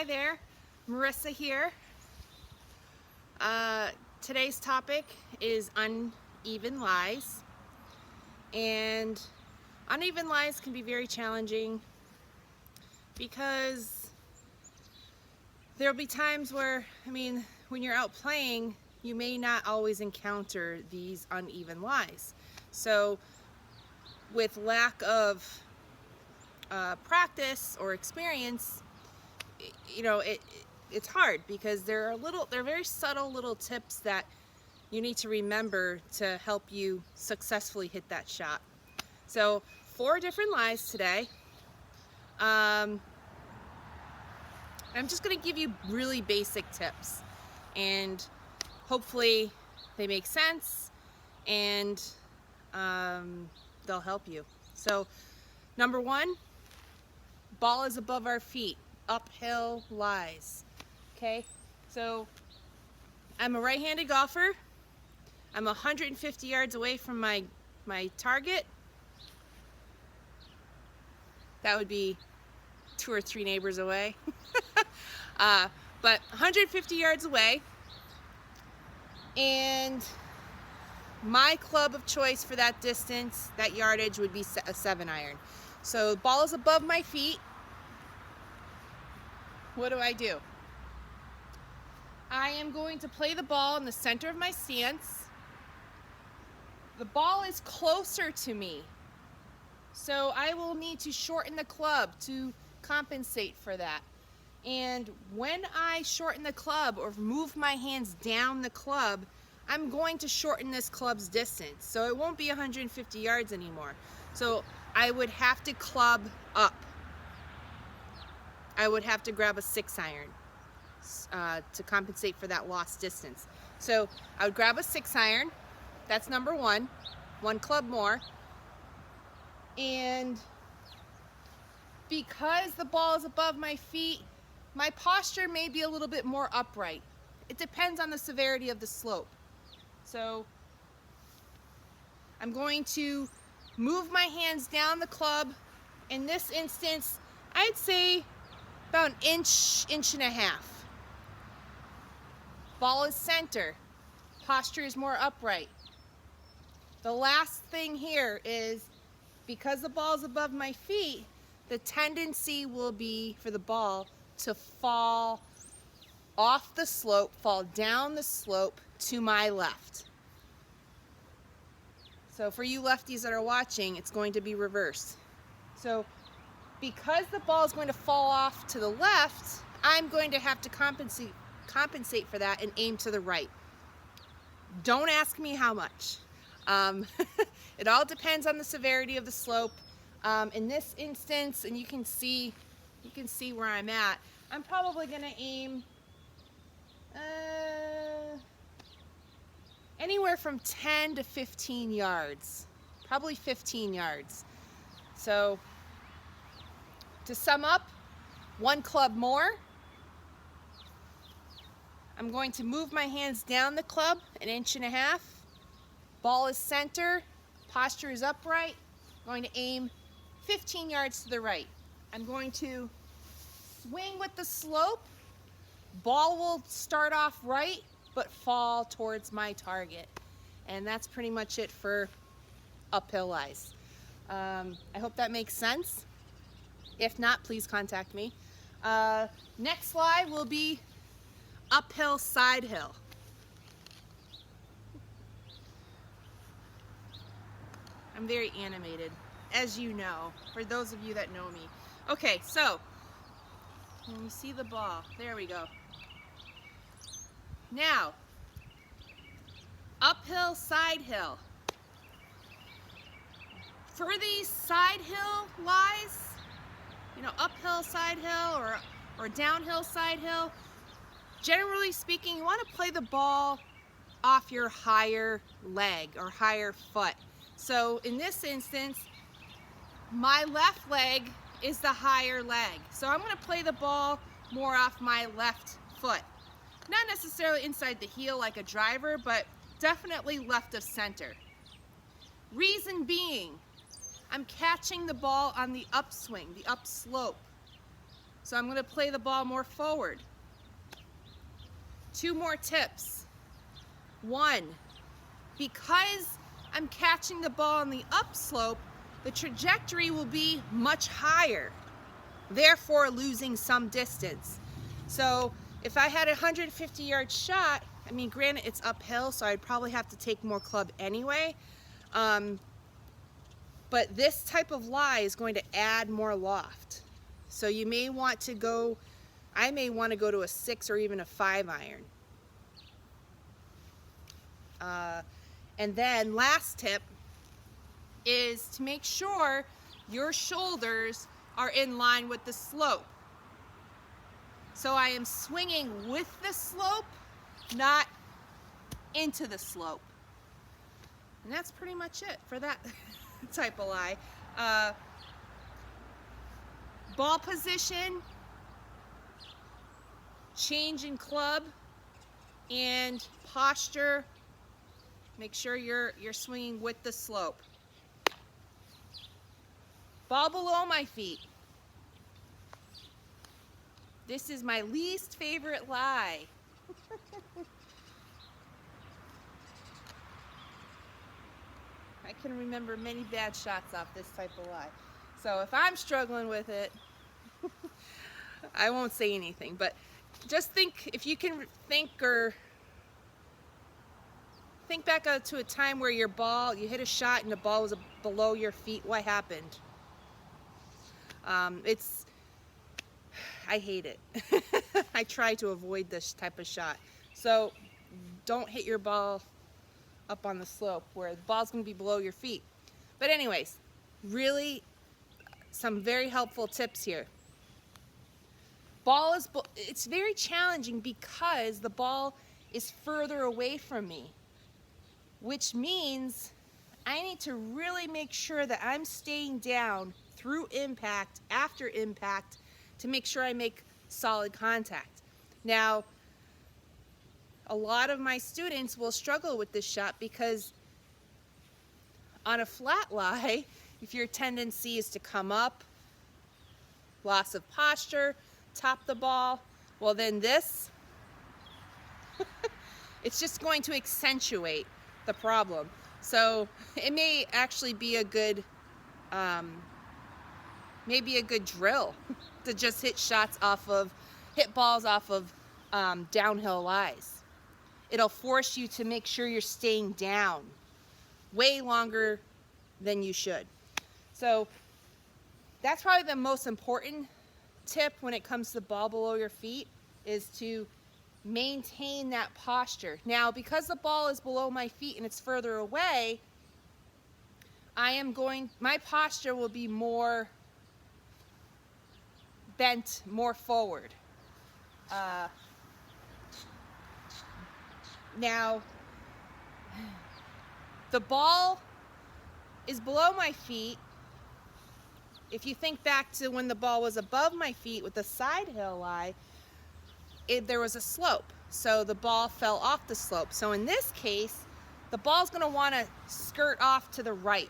Hi there, Marissa here. Today's topic is uneven lies, and uneven lies can be very challenging because there'll be times where, when you're out playing, you may not always encounter these uneven lies. So with lack of practice or experience, it's hard because they're very subtle little tips that you need to remember to help you successfully hit that shot. So 4 different lies today. I'm just going to give you really basic tips, and hopefully they make sense and they'll help you. So number 1, ball is above our feet. Uphill lies. Okay, so I'm a right-handed golfer. I'm 150 yards away from my target. That would be 2 or 3 neighbors away. But 150 yards away, and my club of choice for that distance, that yardage, would be a 7-iron. So the ball is above my feet. What do? I am going to play the ball in the center of my stance. The ball is closer to me, so I will need to shorten the club to compensate for that. And when I shorten the club or move my hands down the club, I'm going to shorten this club's distance. So it won't be 150 yards anymore. So I would have to club up. I would have to grab a 6-iron to compensate for that lost distance. So I would grab a 6-iron. That's number 1. 1 club more. And because the ball is above my feet, my posture may be a little bit more upright. It depends on the severity of the slope. So I'm going to move my hands down the club. In this instance, I'd say about an inch and a half. Ball is center. Posture is more upright. The last thing here is, because the ball is above my feet, the tendency will be for the ball to fall off the slope, fall down the slope to my left. So for you lefties that are watching, it's going to be reversed. So because the ball is going to fall off to the left, I'm going to have to compensate for that and aim to the right. Don't ask me how much. It all depends on the severity of the slope. In this instance, and you can see where I'm at, I'm probably going to aim anywhere from 10 to 15 yards, probably 15 yards. So to sum up, 1 club more. I'm going to move my hands down the club an inch and a half. Ball is center, posture is upright. I'm going to aim 15 yards to the right. I'm going to swing with the slope. Ball will start off right, but fall towards my target. And that's pretty much it for uphill lies. I hope that makes sense. If not, please contact me. Next lie will be uphill side hill. I'm very animated, as you know, for those of you that know me. Okay, so let me see the ball. There we go. Now, uphill side hill. For these side hill lies, uphill side hill or downhill side hill, generally speaking, you want to play the ball off your higher leg or higher foot. So in this instance, my left leg is the higher leg. So I'm going to play the ball more off my left foot. Not necessarily inside the heel like a driver, but definitely left of center. Reason being, I'm catching the ball on the upswing, the upslope. So I'm going to play the ball more forward. 2 more tips. 1, because I'm catching the ball on the upslope, the trajectory will be much higher, therefore losing some distance. So if I had a 150-yard shot, I mean, granted it's uphill, so I'd probably have to take more club anyway. But this type of lie is going to add more loft. So you may want to go, I may want to go to a 6 or even a 5 iron. And then last tip is to make sure your shoulders are in line with the slope. So I am swinging with the slope, not into the slope. And that's pretty much it for that type of lie. Ball position, change in club, and posture. Make sure you're swinging with the slope. Ball below my feet. This is my least favorite lie. I can remember many bad shots off this type of lie. So if I'm struggling with it, I won't say anything, but just think, if you can think back out to a time where your ball, you hit a shot and the ball was below your feet, what happened? I hate it. I try to avoid this type of shot. So don't hit your ball up on the slope where the ball's going to be below your feet. But anyways, really some very helpful tips here. It's very challenging because the ball is further away from me, which means I need to really make sure that I'm staying down through impact, after impact, to make sure I make solid contact. Now, a lot of my students will struggle with this shot because on a flat lie, if your tendency is to come up, loss of posture, top the ball, well then this, it's just going to accentuate the problem. So it may actually be a good, maybe a good drill to just hit balls off of downhill lies. It'll force you to make sure you're staying down way longer than you should. So that's probably the most important tip when it comes to the ball below your feet, is to maintain that posture. Now, because the ball is below my feet and it's further away, my posture will be more bent, more forward. Now, the ball is below my feet. If you think back to when the ball was above my feet with the side hill lie, there was a slope. So the ball fell off the slope. So in this case, the ball's going to want to skirt off to the right.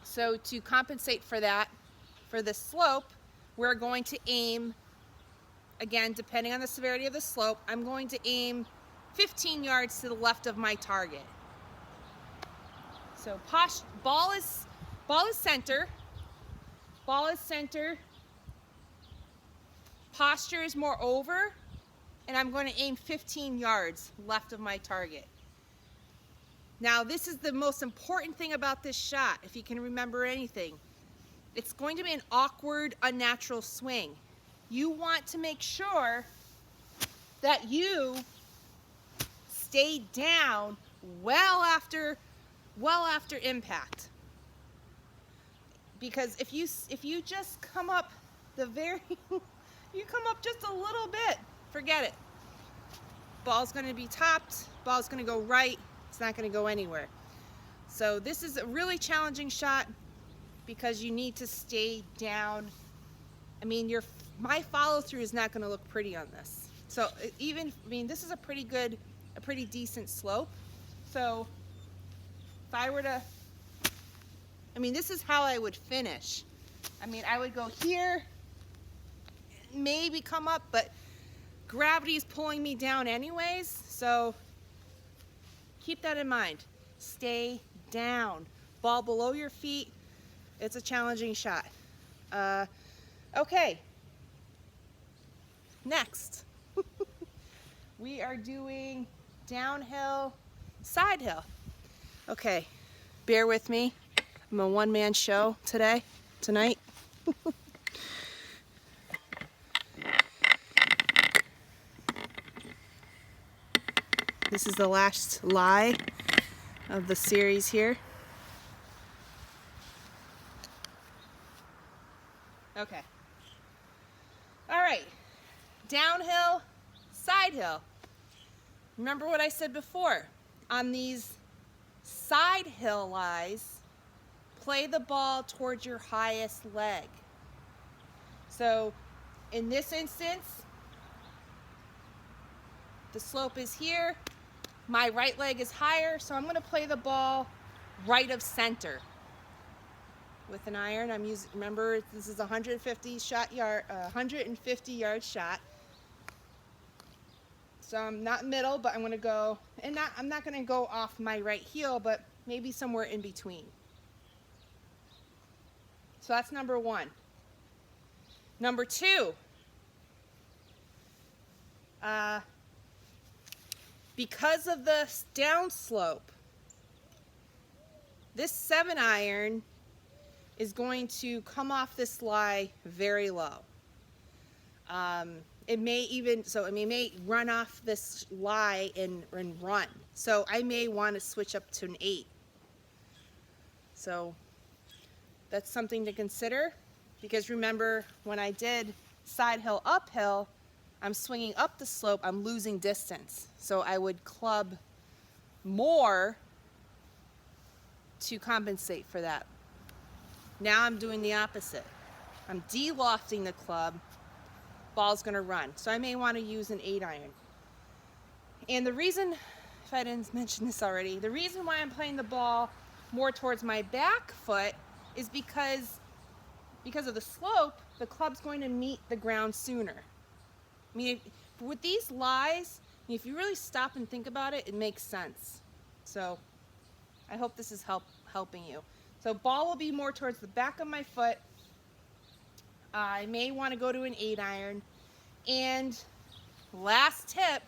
So to compensate for that, for the slope, we're going to aim, again, depending on the severity of the slope, I'm going to aim 15 yards to the left of my target. So ball is center. Ball is center. Posture is more over, and I'm going to aim 15 yards left of my target. Now, this is the most important thing about this shot, if you can remember anything. It's going to be an awkward, unnatural swing. You want to make sure that you stay down well after impact. Because if you just come up you come up just a little bit, forget it. Ball's going to be topped, ball's going to go right, it's not going to go anywhere. So this is a really challenging shot because you need to stay down. I mean, my follow through is not going to look pretty on this. So this is a pretty decent slope. So if I were to, this is how I would finish. I mean, I would go here, maybe come up, but gravity is pulling me down anyways, so keep that in mind. Stay down. Ball below your feet. It's a challenging shot. Okay. Next, we are doing downhill, side hill. Okay, bear with me. I'm a one-man show tonight. This is the last lie of the series here. Okay. All right. Downhill, side hill. Remember what I said before. On these side hill lies, play the ball towards your highest leg. So in this instance, the slope is here. My right leg is higher, so I'm going to play the ball right of center. With an iron, I'm using, remember, this is a 150 yard shot. So I'm not middle, but I'm going to go, and I'm not going to go off my right heel, but maybe somewhere in between. So that's number one. Number two, because of the downslope, this 7-iron is going to come off this lie very low. It may run off this lie and run. So I may want to switch up to an 8. So that's something to consider, because remember when I did side hill, uphill, I'm swinging up the slope, I'm losing distance. So I would club more to compensate for that. Now I'm doing the opposite. I'm de-lofting the club, ball's gonna run. So I may want to use an 8-iron. And the reason, if I didn't mention this already, the reason why I'm playing the ball more towards my back foot is because of the slope, the club's going to meet the ground sooner. I mean, with these lies, if you really stop and think about it, it makes sense. So I hope this is helping you. So ball will be more towards the back of my foot. I may want to go to an 8-iron. And last tip,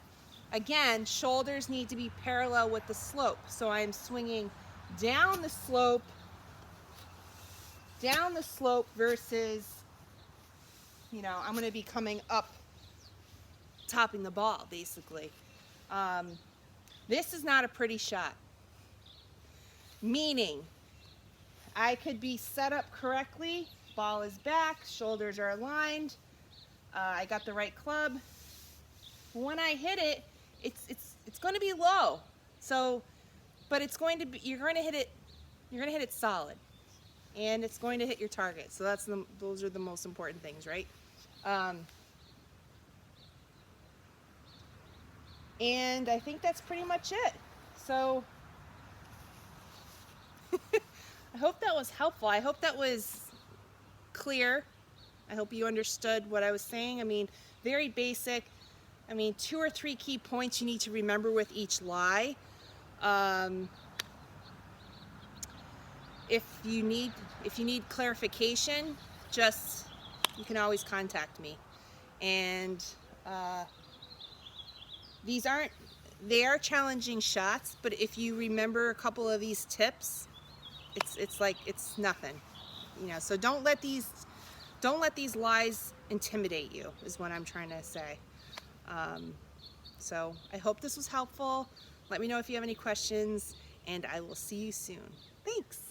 again, shoulders need to be parallel with the slope. So I'm swinging down the slope versus, I'm going to be coming up, topping the ball, basically. This is not a pretty shot. Meaning, I could be set up correctly, ball is back, shoulders are aligned, I got the right club. When I hit it, it's going to be low. So, but it's going to be, you're going to hit it solid, and it's going to hit your target. So those are the most important things, right? And I think that's pretty much it. So I hope that was helpful. I hope that was clear. I hope you understood what I was saying. I mean, very basic. I mean, 2 or 3 key points you need to remember with each lie. If you need clarification, you can always contact me. And they are challenging shots, but if you remember a couple of these tips, it's nothing, so don't let these lies intimidate you, is what I'm trying to say. So I hope this was helpful. Let me know if you have any questions, and I will see you soon. Thanks.